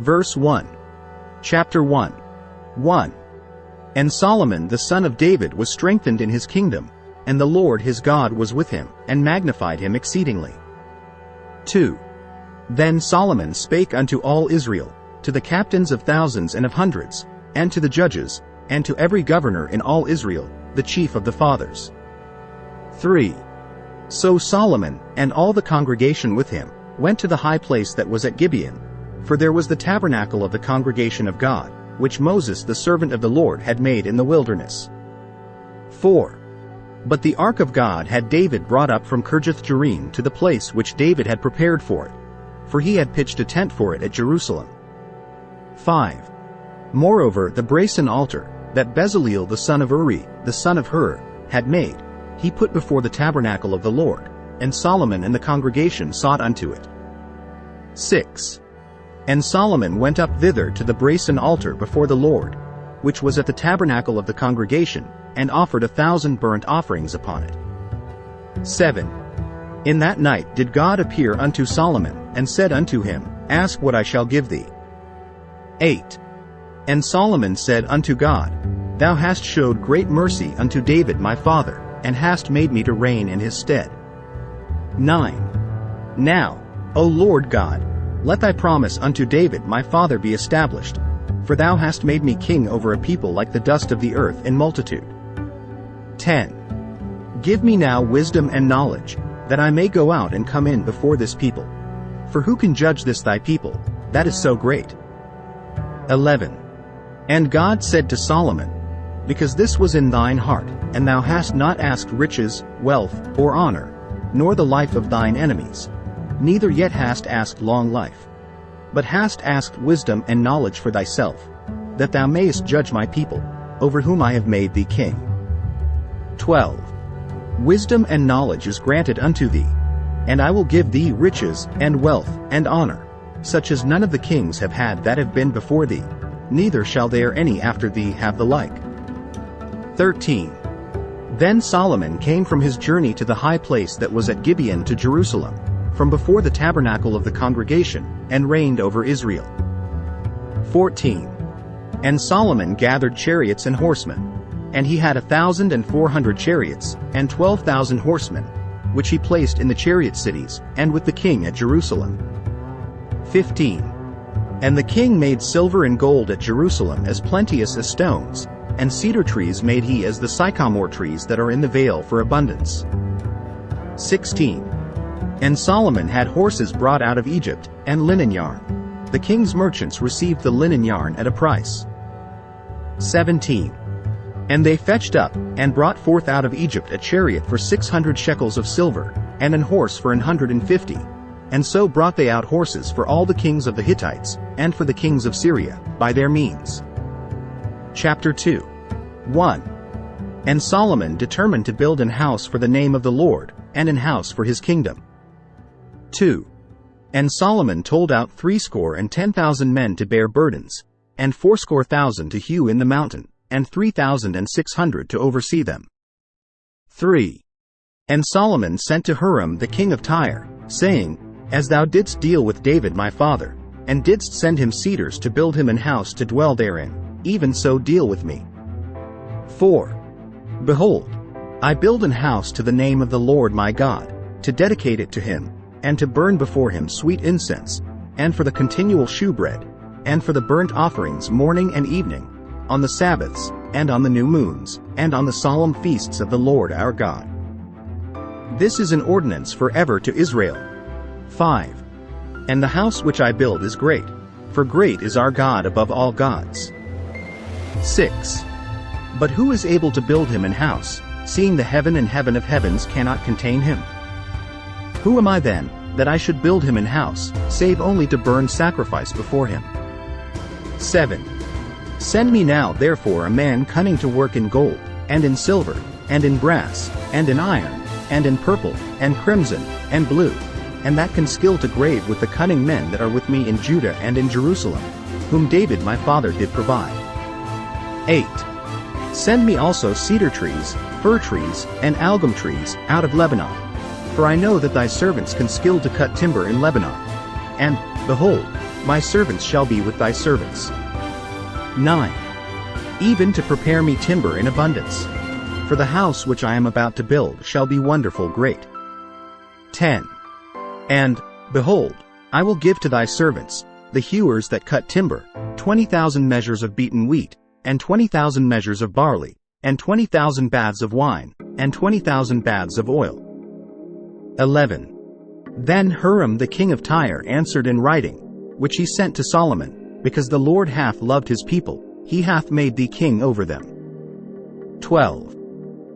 Verse 1. Chapter 1. 1. And Solomon the son of David was strengthened in his kingdom, and the Lord his God was with him, and magnified him exceedingly. 2. Then Solomon spake unto all Israel, to the captains of thousands and of hundreds, and to the judges, and to every governor in all Israel, the chief of the fathers. 3. So Solomon, and all the congregation with him, went to the high place that was at Gibeon, for there was the tabernacle of the congregation of God, which Moses the servant of the Lord had made in the wilderness. 4. But the ark of God had David brought up from Kirjath-jearim to the place which David had prepared for it, for he had pitched a tent for it at Jerusalem. 5. Moreover the brazen altar, that Bezaleel the son of Uri, the son of Hur, had made, he put before the tabernacle of the Lord, and Solomon and the congregation sought unto it. 6. And Solomon went up thither to the brazen altar before the Lord, which was at the tabernacle of the congregation, and offered 1,000 burnt offerings upon it. 7. In that night did God appear unto Solomon, and said unto him, Ask what I shall give thee. 8. And Solomon said unto God, Thou hast showed great mercy unto David my father, and hast made me to reign in his stead. 9. Now, O Lord God, let thy promise unto David my father be established, for thou hast made me king over a people like the dust of the earth in multitude. 10. Give me now wisdom and knowledge, that I may go out and come in before this people. For who can judge this thy people, that is so great? 11. And God said to Solomon, Because this was in thine heart, and thou hast not asked riches, wealth, or honor, nor the life of thine enemies, neither yet hast asked long life, but hast asked wisdom and knowledge for thyself, that thou mayest judge my people, over whom I have made thee king. 12. Wisdom and knowledge is granted unto thee, and I will give thee riches, and wealth, and honor, such as none of the kings have had that have been before thee, neither shall there any after thee have the like. 13. Then Solomon came from his journey to the high place that was at Gibeon to Jerusalem, from before the tabernacle of the congregation, and reigned over Israel. 14. And Solomon gathered chariots and horsemen, and he had 1,400 chariots, and 12,000 horsemen, which he placed in the chariot cities, and with the king at Jerusalem. 15. And the king made silver and gold at Jerusalem as plenteous as stones, and cedar trees made he as the sycamore trees that are in the vale for abundance. 16. And Solomon had horses brought out of Egypt, and linen yarn. The king's merchants received the linen yarn at a price. 17. And they fetched up, and brought forth out of Egypt a chariot for 600 shekels of silver, and an horse for 150. And so brought they out horses for all the kings of the Hittites, and for the kings of Syria, by their means. Chapter 2. 1. And Solomon determined to build an house for the name of the Lord, and an house for his kingdom. 2. And Solomon told out 70,000 men to bear burdens, and 80,000 to hew in the mountain, and 3,600 to oversee them. 3. And Solomon sent to Huram the king of Tyre, saying, As thou didst deal with David my father, and didst send him cedars to build him an house to dwell therein, even so deal with me. 4. Behold, I build an house to the name of the Lord my God, to dedicate it to him, and to burn before him sweet incense, and for the continual shewbread, and for the burnt offerings morning and evening, on the Sabbaths, and on the new moons, and on the solemn feasts of the Lord our God. This is an ordinance forever to Israel. 5. And the house which I build is great, for great is our God above all gods. 6. But who is able to build him an house, seeing the heaven and heaven of heavens cannot contain him? Who am I then, that I should build him an house, save only to burn sacrifice before him? 7. Send me now therefore a man cunning to work in gold, and in silver, and in brass, and in iron, and in purple, and crimson, and blue, and that can skill to grave with the cunning men that are with me in Judah and in Jerusalem, whom David my father did provide. 8. Send me also cedar trees, fir trees, and algum trees, out of Lebanon. For I know that thy servants can skill to cut timber in Lebanon. And, behold, my servants shall be with thy servants. 9. Even to prepare me timber in abundance. For the house which I am about to build shall be wonderful great. 10. And, behold, I will give to thy servants, the hewers that cut timber, 20,000 measures of beaten wheat, and 20,000 measures of barley, and 20,000 baths of wine, and 20,000 baths of oil. 11. Then Huram the king of Tyre answered in writing, which he sent to Solomon, because the Lord hath loved his people, he hath made thee king over them. 12.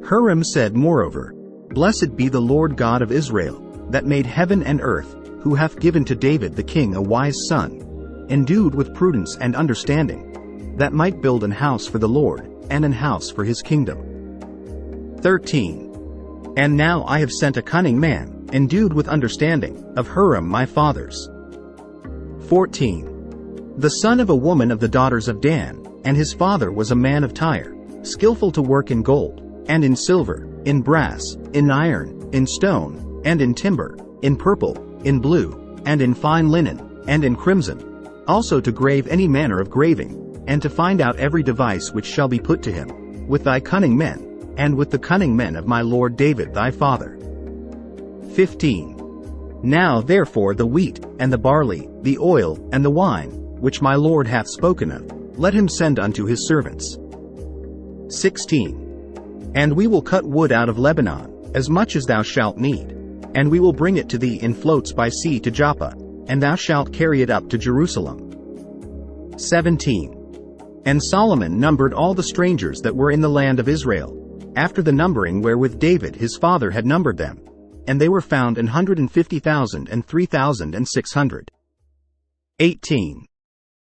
Huram said moreover, Blessed be the Lord God of Israel, that made heaven and earth, who hath given to David the king a wise son, endued with prudence and understanding, that might build an house for the Lord, and an house for his kingdom. 13. And now I have sent a cunning man, endued with understanding, of Huram my fathers. 14. The son of a woman of the daughters of Dan, and his father was a man of Tyre, skillful to work in gold, and in silver, in brass, in iron, in stone, and in timber, in purple, in blue, and in fine linen, and in crimson, also to grave any manner of graving, and to find out every device which shall be put to him, with thy cunning men, and with the cunning men of my lord David thy father. 15. Now therefore the wheat, and the barley, the oil, and the wine, which my lord hath spoken of, let him send unto his servants. 16. And we will cut wood out of Lebanon, as much as thou shalt need, and we will bring it to thee in floats by sea to Joppa, and thou shalt carry it up to Jerusalem. 17. And Solomon numbered all the strangers that were in the land of Israel, after the numbering wherewith David his father had numbered them, and they were found 150,000 and 3,600. 18.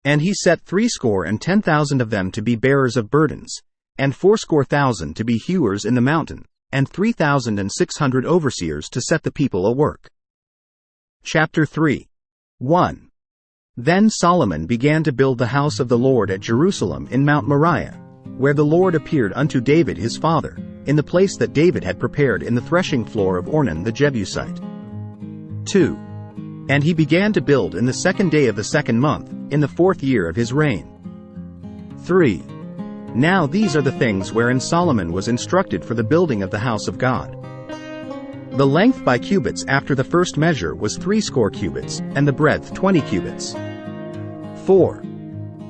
And he set 70,000 of them to be bearers of burdens, and 80,000 to be hewers in the mountain, and 3,600 overseers to set the people a work. Chapter 3. 1. Then Solomon began to build the house of the Lord at Jerusalem in Mount Moriah, where the Lord appeared unto David his father, in the place that David had prepared in the threshing floor of Ornan the Jebusite. 2. And he began to build in the 2nd day of the 2nd month, in the 4th year of his reign. 3. Now these are the things wherein Solomon was instructed for the building of the house of God. The length by cubits after the first measure was 80 cubits, and the breadth 20 cubits. 4.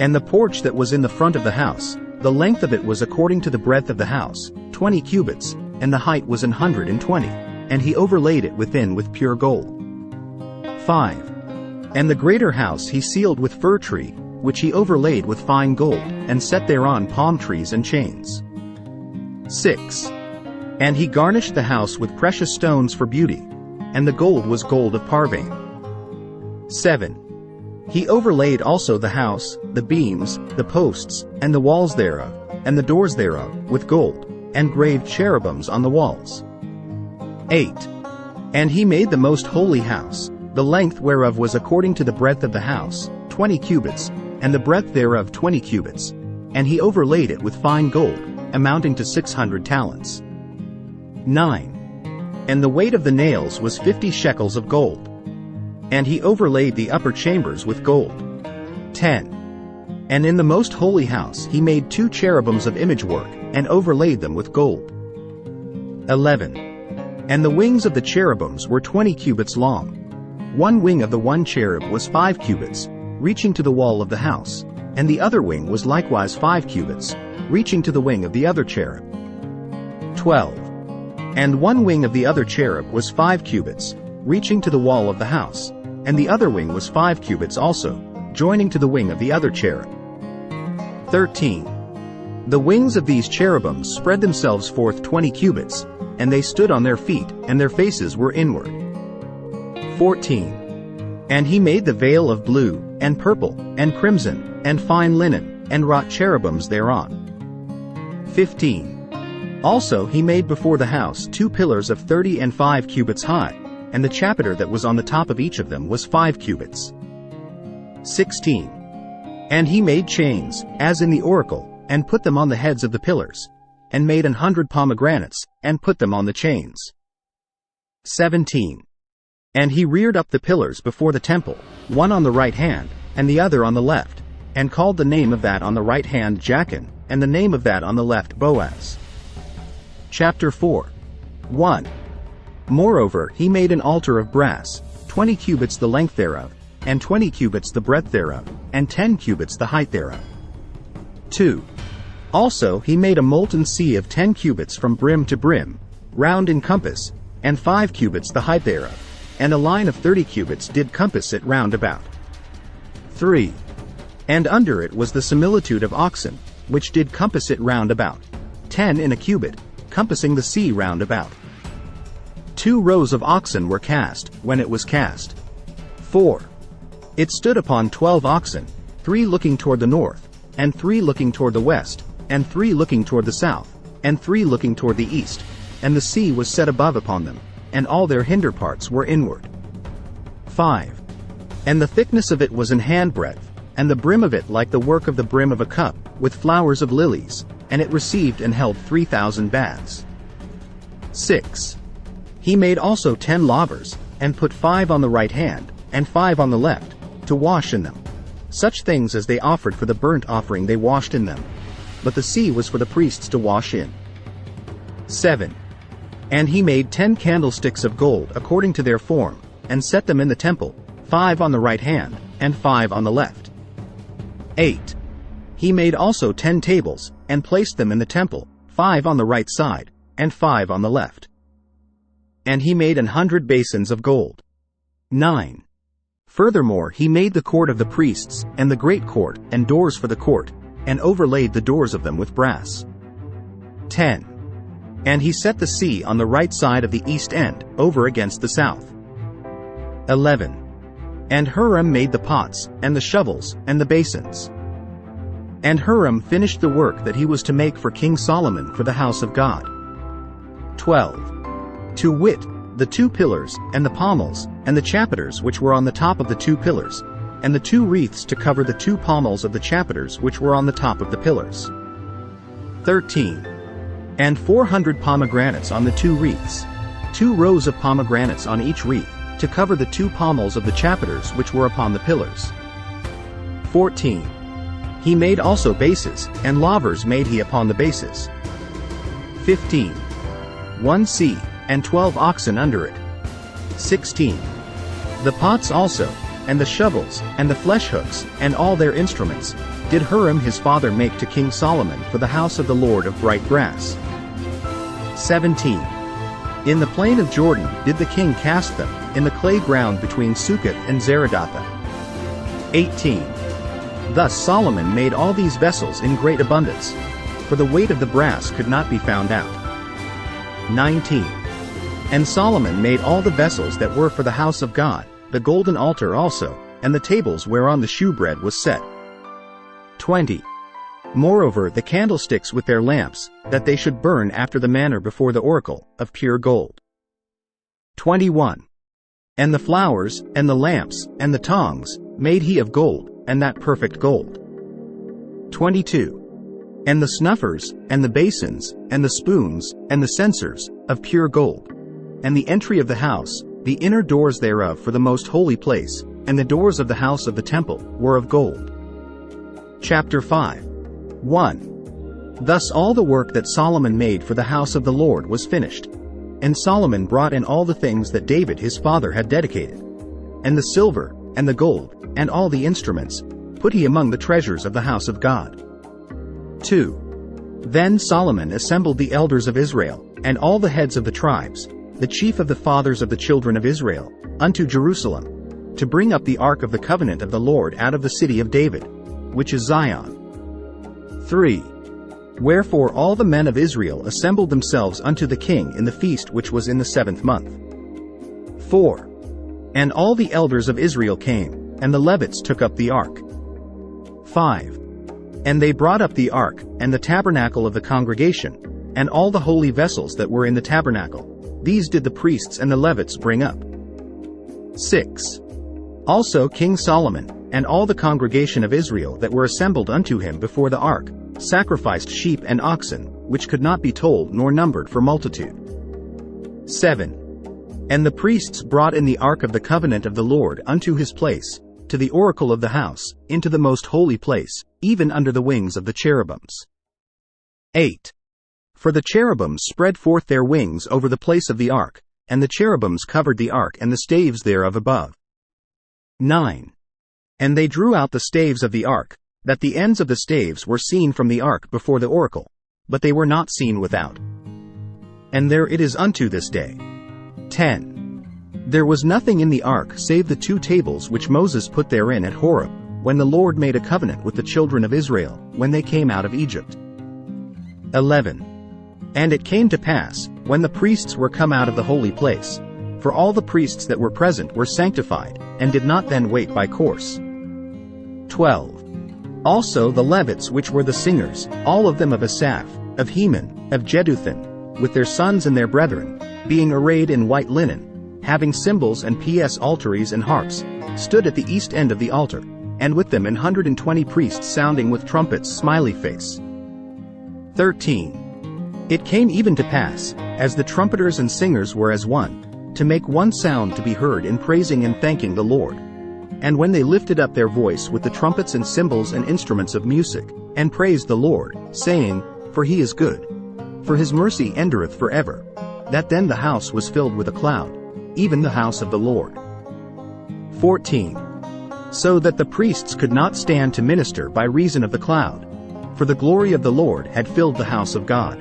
And the porch that was in the front of the house, the length of it was according to the breadth of the house, 20 cubits, and the height was 120, and he overlaid it within with pure gold. 5. And the greater house he sealed with fir tree, which he overlaid with fine gold, and set thereon palm trees and chains. 6. And he garnished the house with precious stones for beauty, and the gold was gold of Parvaim. 7. He overlaid also the house, the beams, the posts, and the walls thereof, and the doors thereof, with gold, and graved cherubims on the walls. 8. And he made the most holy house, the length whereof was according to the breadth of the house, 20 cubits, and the breadth thereof 20 cubits, and he overlaid it with fine gold, amounting to 600 talents. 9. And the weight of the nails was 50 shekels of gold. And he overlaid the upper chambers with gold. 10. And in the most holy house he made 2 cherubims of image work, and overlaid them with gold. 11. And the wings of the cherubims were 20 cubits long. One wing of the one cherub was 5 cubits, reaching to the wall of the house, and the other wing was likewise 5 cubits, reaching to the wing of the other cherub. 12. And one wing of the other cherub was 5 cubits, reaching to the wall of the house, and the other wing was 5 cubits also, joining to the wing of the other cherub. 13. The wings of these cherubims spread themselves forth 20 cubits, and they stood on their feet, and their faces were inward. 14. And he made the veil of blue, and purple, and crimson, and fine linen, and wrought cherubims thereon. 15. Also he made before the house 2 pillars of 30 and 5 cubits high, and the chapiter that was on the top of each of them was 5 cubits. 16. And he made chains, as in the oracle, and put them on the heads of the pillars, and made 100 pomegranates, and put them on the chains. 17. And he reared up the pillars before the temple, one on the right hand, and the other on the left, and called the name of that on the right hand Jachin, and the name of that on the left Boaz. Chapter 4. 1. Moreover he made an altar of brass, 20 cubits the length thereof, and 20 cubits the breadth thereof, and 10 cubits the height thereof. 2. Also he made a molten sea of 10 cubits from brim to brim, round in compass, and 5 cubits the height thereof, and a line of 30 cubits did compass it round about. 3. And under it was the similitude of oxen, which did compass it round about, 10 in a cubit, compassing the sea round about. 2 rows of oxen were cast, when it was cast. 4. It stood upon 12 oxen, 3 looking toward the north, and 3 looking toward the west, and 3 looking toward the south, and 3 looking toward the east, and the sea was set above upon them, and all their hinder parts were inward. 5. And the thickness of it was an handbreadth, and the brim of it like the work of the brim of a cup, with flowers of lilies, and it received and held 3,000 baths. 6. He made also 10 lavers, and put 5 on the right hand, and 5 on the left, to wash in them. Such things as they offered for the burnt offering they washed in them. But the sea was for the priests to wash in. 7. And he made 10 candlesticks of gold according to their form, and set them in the temple, 5 on the right hand, and 5 on the left. 8. He made also 10 tables, and placed them in the temple, 5 on the right side, and 5 on the left. And he made 100 basins of gold. 9. Furthermore he made the court of the priests, and the great court, and doors for the court, and overlaid the doors of them with brass. 10. And he set the sea on the right side of the east end, over against the south. 11. And Huram made the pots, and the shovels, and the basins. And Huram finished the work that he was to make for King Solomon for the house of God. 12. To wit, the 2 pillars, and the pommels, and the chapiters which were on the top of the 2 pillars, and the 2 wreaths to cover the 2 pommels of the chapiters which were on the top of the pillars. 13. And 400 pomegranates on the 2 wreaths, 2 rows of pomegranates on each wreath, to cover the 2 pommels of the chapiters which were upon the pillars. 14. He made also bases, and lavers made he upon the bases. 15. 1 sea, and 12 oxen under it. 16. The pots also, and the shovels, and the flesh hooks, and all their instruments, did Huram his father make to King Solomon for the house of the Lord of bright brass. 17. In the plain of Jordan did the king cast them, in the clay ground between Succoth and Zeradatha. 18. Thus Solomon made all these vessels in great abundance, for the weight of the brass could not be found out. 19. And Solomon made all the vessels that were for the house of God, the golden altar also, and the tables whereon the shewbread was set. 20. Moreover the candlesticks with their lamps, that they should burn after the manner before the oracle, of pure gold. 21. And the flowers, and the lamps, and the tongs, made he of gold, and that perfect gold. 22. And the snuffers, and the basins, and the spoons, and the censers, of pure gold. And the entry of the house, the inner doors thereof for the most holy place, and the doors of the house of the temple, were of gold. Chapter 5. 1. Thus all the work that Solomon made for the house of the Lord was finished. And Solomon brought in all the things that David his father had dedicated. And the silver, and the gold, and all the instruments, put he among the treasures of the house of God. 2. Then Solomon assembled the elders of Israel, and all the heads of the tribes, the chief of the fathers of the children of Israel, unto Jerusalem, to bring up the ark of the covenant of the Lord out of the city of David, which is Zion. 3. Wherefore all the men of Israel assembled themselves unto the king in the feast which was in the 7th month. 4. And all the elders of Israel came, and the Levites took up the ark. 5. And they brought up the ark, and the tabernacle of the congregation, and all the holy vessels that were in the tabernacle, these did the priests and the Levites bring up. 6. Also King Solomon, and all the congregation of Israel that were assembled unto him before the ark, sacrificed sheep and oxen, which could not be told nor numbered for multitude. 7. And the priests brought in the ark of the covenant of the Lord unto his place, to the oracle of the house, into the most holy place, even under the wings of the cherubims. 8. For the cherubims spread forth their wings over the place of the ark, and the cherubims covered the ark and the staves thereof above. 9. And they drew out the staves of the ark, that the ends of the staves were seen from the ark before the oracle, but they were not seen without. And there it is unto this day. 10. There was nothing in the ark save the 2 tables which Moses put therein at Horeb, when the Lord made a covenant with the children of Israel, when they came out of Egypt. 11. And it came to pass, when the priests were come out of the holy place, for all the priests that were present were sanctified, and did not then wait by course. 12. Also the Levites which were the singers, all of them of Asaph, of Heman, of Jeduthun, with their sons and their brethren, being arrayed in white linen, having cymbals and psalteries and harps, stood at the east end of the altar, and with them 120 priests sounding with trumpets smiley face. 13. It came even to pass, as the trumpeters and singers were as one, to make one sound to be heard in praising and thanking the Lord. And when they lifted up their voice with the trumpets and cymbals and instruments of music, and praised the Lord, saying, For he is good. For his mercy endureth forever. That then the house was filled with a cloud, even the house of the Lord. 14. So that the priests could not stand to minister by reason of the cloud, for the glory of the Lord had filled the house of God.